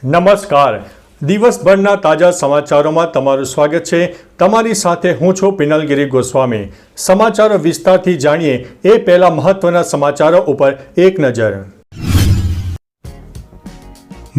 નમસ્કાર. દિવસભરના તાજા સમાચારોમાં તમારું સ્વાગત છે. તમારી સાથે હું છું પિનલગીરી ગોસ્વામી. સમાચારો વિસ્તારથી જાણીએ એ પહેલા મહત્વના સમાચારો ઉપર એક નજર.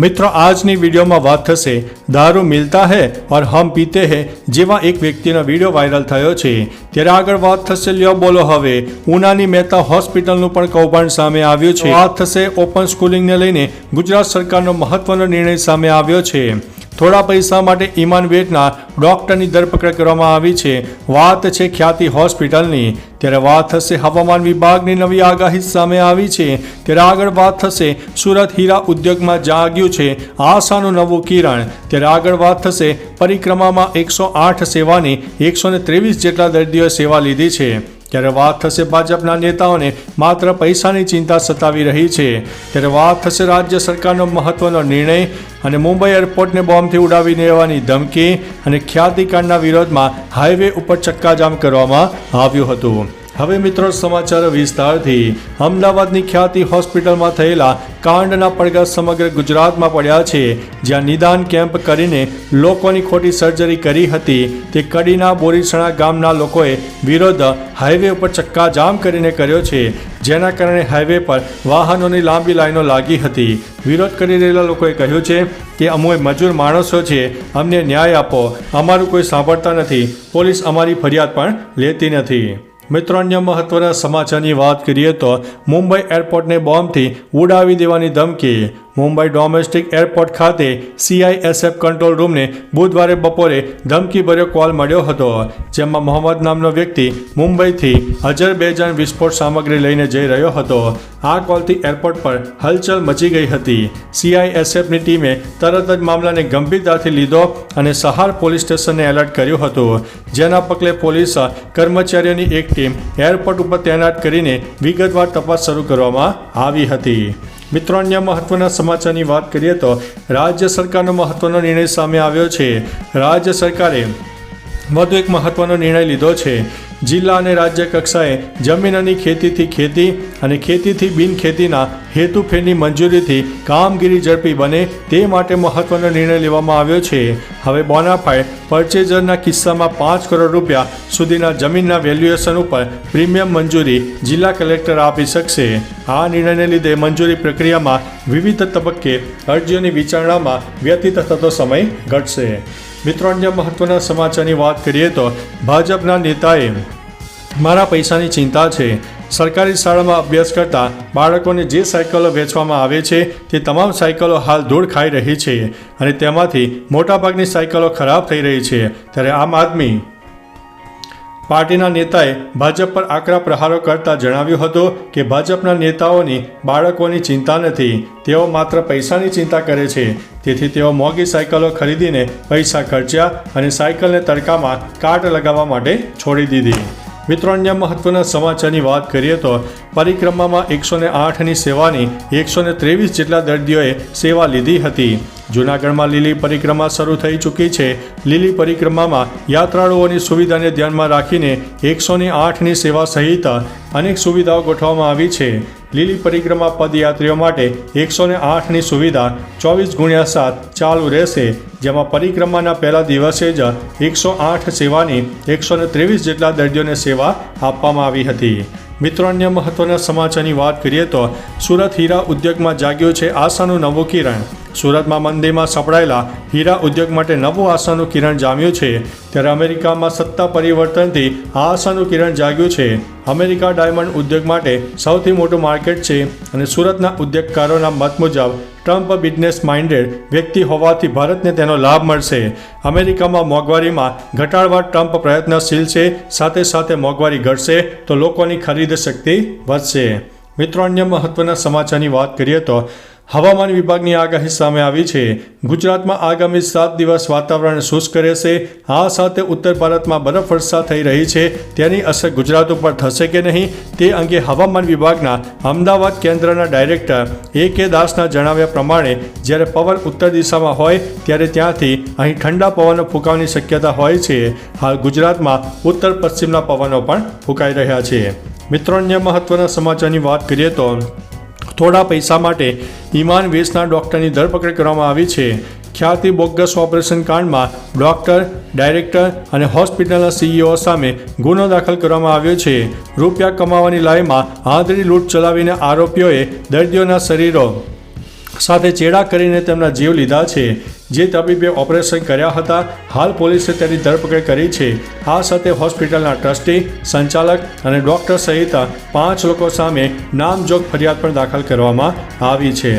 મિત્રો, આજની વિડીયોમાં વાત થશે દારૂ મિલતા હૈ और हम पीते हैं જેવા એક વ્યક્તિનો વિડીયો વાયરલ થયો છે. ત્યારે આગળ વાત થશે લ્યો બોલો હવે ઉનાની મહેતા હોસ્પિટલનું પણ કૌભાંડ સામે આવ્યું છે. વાત થશે ઓપન સ્કૂલિંગને લઈને ગુજરાત સરકારનો મહત્વનો નિર્ણય સામે આવ્યો છે. થોડા પૈસા માટે ઈમાન વેટના ડોક્ટરની ધરપકડ કરવામાં આવી છે. વાત છે ખ્યાતિ હોસ્પિટલની. ત્યારે વાત થશે હવામાન વિભાગની નવી આગાહી સામે આવી છે. ત્યારે આગળ વાત થશે સુરત હીરા ઉદ્યોગમાં જાગ્યું છે આશાનું નવું કિરણ. ત્યારે આગળ વાત થશે પરિક્રમામાં 108 સેવાની 123 જેટલા દર્દીઓએ સેવા લીધી છે. ત્યારે વાત થશે ભાજપના નેતાઓને માત્ર પૈસાની ચિંતા સતાવી રહી છે. ત્યારે વાત થશે રાજ્ય સરકારનો મહત્વનો નિર્ણય અને મુંબઈ એરપોર્ટને બોમ્બથી ઉડાવી દેવાની ધમકી અને ખ્યાતિકાંડના વિરોધમાં હાઈવે ઉપર ચક્કાજામ કરવામાં આવ્યું હતું. હવે મિત્રો સમાચાર વિસ્તારથી. અમદાવાદની ખ્યાતિ હોસ્પિટલમાં થયેલા કાંડના પડઘા સમગ્ર ગુજરાતમાં પડ્યા છે. જ્યાં નિદાન કેમ્પ કરીને લોકોની ખોટી સર્જરી કરી હતી તે કડીના બોરીસણા ગામના લોકોએ વિરોધ હાઈવે ઉપર ચક્કાજામ કરીને કર્યો છે. જેના કારણે હાઈવે પર વાહનોની લાંબી લાઈનો લાગી હતી. વિરોધ કરી રહેલા લોકોએ કહ્યું છે કે અમે મજૂર માણસો છીએ, અમને ન્યાય આપો. અમારું કોઈ સાંભળતા નથી. પોલીસ અમારી ફરિયાદ પણ લેતી નથી. મિત્રો, અન્ય મહત્વના સમાચારની વાત કરીએ તો મુંબઈ એરપોર્ટને બોમ્બથી ઉડાવી દેવાની ધમકી. મુંબઈ ડોમેસ્ટિક એરપોર્ટ ખાતે CISF કંટ્રોલ રૂમને બુધવારે બપોરે ધમકીભર્યો કોલ મળ્યો હતો. જેમાં મોહમ્મદ નામનો વ્યક્તિ મુંબઈથી અજરબૈજાન વિસ્ફોટ સામગ્રી લઈને જઈ રહ્યો હતો. આ કોલથી એરપોર્ટ પર હલચલ મચી ગઈ હતી. CISFની ટીમે તરત જ મામલાને ગંભીરતાથી લીધો અને સહાર પોલીસ સ્ટેશનને એલર્ટ કર્યું હતું. જેના પગલે પોલીસ કર્મચારીઓની એક ટીમ એરપોર્ટ ઉપર તૈનાત કરીને વિગતવાર તપાસ શરૂ કરવામાં આવી હતી. મિત્રો, અન્ય મહત્વના સમાચારની વાત કરીએ તો રાજ્ય સરકારનો મહત્વનો નિર્ણય સામે આવ્યો છે. રાજ્ય સરકારે વધુ એક મહત્વનો નિર્ણય લીધો છે. જિલ્લા અને રાજ્ય કક્ષાએ જમીનની ખેતીથી ખેતી અને ખેતીથી બિનખેતીના હેતુફેરની મંજૂરીથી કામગીરી ઝડપી બને તે માટે મહત્વનો નિર્ણય લેવામાં આવ્યો છે. હવે બોનાફાઇડ પરચેઝરના કિસ્સામાં 5 કરોડ રૂપિયા સુધીના જમીનના વેલ્યુએશન ઉપર પ્રીમિયમ મંજૂરી જિલ્લા કલેક્ટર આપી શકશે. આ નિર્ણયને લીધે મંજૂરી પ્રક્રિયામાં વિવિધ તબક્કે અરજીઓની વિચારણામાં વ્યતીત થતો સમય ઘટશે. મિત્રો, અન્ય મહત્વના સમાચારની વાત કરીએ તો ભાજપના નેતાએ મારા પૈસાની ચિંતા છે. સરકારી શાળામાં અભ્યાસ કરતા બાળકોને જે સાયકલો વેચવામાં આવે છે તે તમામ સાયકલો હાલ ધૂળ ખાઈ રહી છે અને તેમાંથી મોટાભાગની સાયકલો ખરાબ થઈ રહી છે. ત્યારે આમ આદમી પાર્ટીના નેતાએ ભાજપ પર આકરા પ્રહારો કરતા જણાવ્યું હતું કે ભાજપના નેતાઓની બાળકોની ચિંતા નથી, તેઓ માત્ર પૈસાની ચિંતા કરે છે. તેથી તેઓ મોંઘી સાયકલો ખરીદીને પૈસા ખર્ચ્યા અને સાયકલને તડકામાં કાટ લગાવવા માટે છોડી દીધી. મિત્રો, અન્ય મહત્વના સમાચારની વાત કરીએ તો પરિક્રમામાં 108ની સેવાની 123 જેટલા દર્દીઓએ સેવા લીધી હતી. જૂનાગઢમાં લીલી પરિક્રમા શરૂ થઈ ચૂકી છે. લીલી પરિક્રમામાં યાત્રાળુઓની સુવિધાને ધ્યાનમાં રાખીને 108ની સેવા સહિત અનેક સુવિધાઓ ગોઠવવામાં આવી છે. લીલી પરિક્રમા પદયાત્રીઓ માટે 108ની સુવિધા 24x7 ચાલુ રહેશે. જેમાં પરિક્રમાના પહેલા દિવસે જ 108 સેવાની 123 જેટલા દર્દીઓને સેવા આપવામાં આવી હતી. મિત્રો, અન્ય મહત્વના સમાચારની વાત કરીએ તો સુરત હીરા ઉદ્યોગમાં જાગ્યું છે આશાનું નવું કિરણ. સુરતમાં મંદીમાં સપડાયેલા હીરા ઉદ્યોગ માટે નવું આશાનું કિરણ જામ્યું છે. ત્યારે અમેરિકામાં સત્તા પરિવર્તનથી આ આશાનું કિરણ જાગ્યું છે. અમેરિકા ડાયમંડ ઉદ્યોગ માટે સૌથી મોટું માર્કેટ છે અને સુરતના ઉદ્યોગકારોના મત મુજબ ટ્રમ્પ બિઝનેસ માઇન્ડેડ વ્યક્તિ હોવાથી ભારતને તેનો લાભ મળશે. અમેરિકામાં મોંઘવારીમાં ઘટાડવા ટ્રમ્પ પ્રયત્નશીલ છે. સાથે સાથે મોંઘવારી ઘટશે તો લોકોની ખરીદ શક્તિ વધશે. મિત્રો, અન્ય મહત્વના સમાચારની વાત કરીએ તો હવામાન વિભાગની આગાહી સામે આવી છે. ગુજરાતમાં આગામી 7 દિવસ વાતાવરણ શુષ્ક રહેશે. આ સાથે ઉત્તર ભારતમાં બરફવર્ષા થઈ રહી છે. તેની અસર ગુજરાત ઉપર થશે કે નહીં તે અંગે હવામાન વિભાગના અમદાવાદ કેન્દ્રના ડાયરેક્ટર AK દાસના જણાવ્યા પ્રમાણે જ્યારે પવન ઉત્તર દિશામાં હોય ત્યારે ત્યાંથી અહીં ઠંડા પવનો ફૂંકાવાની શક્યતા હોય છે. હાલ ગુજરાતમાં ઉત્તર પશ્ચિમના પવનો પણ ફૂંકાઈ રહ્યા છે. મિત્રો, અન્ય મહત્વના સમાચારની વાત કરીએ તો થોડા પૈસા માટે ઈમાન વેસના ડૉક્ટરની ધરપકડ કરવામાં આવી છે. ખ્યાતિ બોગસ ઓપરેશન કાંડમાં ડૉક્ટર, ડાયરેક્ટર અને હોસ્પિટલના સીઈઓ સામે ગુનો દાખલ કરવામાં આવ્યો છે. રૂપિયા કમાવાની લાઈમાં આંધળી લૂંટ ચલાવીને આરોપીઓએ દર્દીઓના શરીરો સાથે ચેડા કરીને તેમના જીવ લીધા છે. જે તબીબે ઓપરેશન કર્યા હતા, હાલ પોલીસે તેની ધરપકડ કરી છે. આ સાથે હોસ્પિટલના ટ્રસ્ટી, સંચાલક અને ડૉક્ટર સહિત 5 લોકો સામે નામજોગ ફરિયાદ પણ દાખલ કરવામાં આવી છે.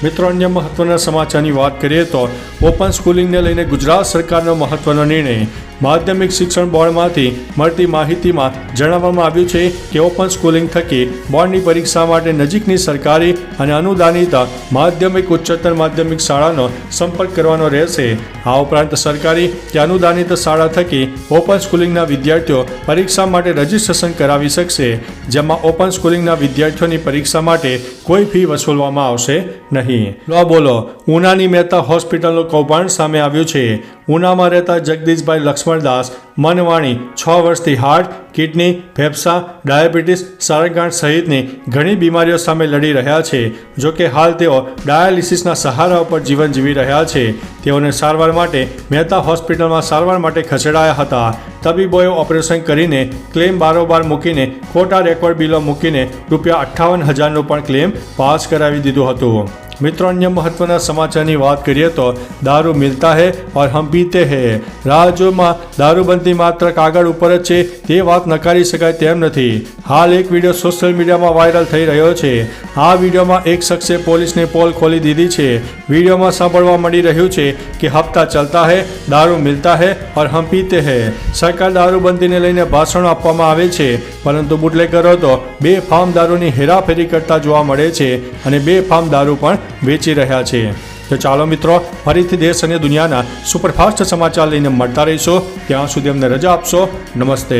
મિત્રો, અન્ય મહત્વના સમાચારની વાત કરીએ તો ઓપન સ્કૂલિંગને લઈને ગુજરાત સરકારનો મહત્વનો નિર્ણય. માધ્યમિક શિક્ષણ બોર્ડમાંથી મળતી માહિતીમાં જણાવવામાં આવ્યું છે કે ઓપન સ્કૂલિંગ થકી બોર્ડની પરીક્ષા માટે નજીકની સરકારી અને અનુદાનિત માધ્યમિક ઉચ્ચતર માધ્યમિક શાળાનો સંપર્ક કરવાનો રહેશે. આ ઉપરાંત સરકારી કે અનુદાનિત શાળા થકી ઓપન સ્કૂલિંગના વિદ્યાર્થીઓ પરીક્ષા માટે રજીસ્ટ્રેશન કરાવી શકશે, જેમાં ઓપન સ્કૂલિંગના વિદ્યાર્થીઓની પરીક્ષા માટે કોઈ ફી વસૂલવામાં આવશે નહીં. લો બોલો, ઉનાની મહેતા હોસ્પિટલનું કૌભાંડ સામે આવ્યું છે. ઉનામાં રહેતા જગદીશભાઈ લક્ષ્મણદાસ મનવાણી 6 વર્ષથી હાર્ટ, કિડની, ફેફસા, ડાયાબિટીસ, સારગાંઠ સહિતની ઘણી બીમારીઓ સામે લડી રહ્યા છે. જોકે હાલ તેઓ ડાયાલિસિસના સહારા ઉપર જીવન જીવી રહ્યા છે. તેઓને સારવાર માટે મહેતા હોસ્પિટલમાં સારવાર માટે ખસેડાયા હતા. તબીબોએ ઓપરેશન કરીને ક્લેમ બારોબાર મૂકીને ખોટા રેકોર્ડ બિલો મૂકીને ₹58,000નો પણ ક્લેમ પાસ કરાવી દીધું હતું. મિત્રો, અન્ય મહત્વના સમાચારની વાત કરીએ તો દારૂ મિલતા હૈ और हम पीते हैं. રાજ્યોમાં દારૂબંધી માત્ર કાગળ ઉપર જ છે તે વાત નકારી શકાય તેમ નથી. હાલ એક વિડીયો સોશિયલ મીડિયામાં વાયરલ થઈ રહ્યો છે. આ વિડીયોમાં એક શખ્સે પોલીસને પોલ ખોલી દીધી છે. વિડીયોમાં સાંભળવા મળી રહ્યું છે કે હપ્તા ચલતા હૈ, દારૂ મિલતા હૈ और हम पीते हैं. સરકાર દારૂબંધીને લઈને ભાષણો આપવામાં આવે છે, પરંતુ બુટલેગરો તો બેફામ દારૂની હેરાફેરી કરતા જોવા મળે છે અને બેફામ દારૂ પણ વેચી રહ્યા છે. તો ચાલો મિત્રો, ફરીથી દેશ અને દુનિયાના સુપરફાસ્ટ સમાચાર લઈને મળતા રહીશું. ત્યાં સુધી અમને રજા આપશો. નમસ્તે.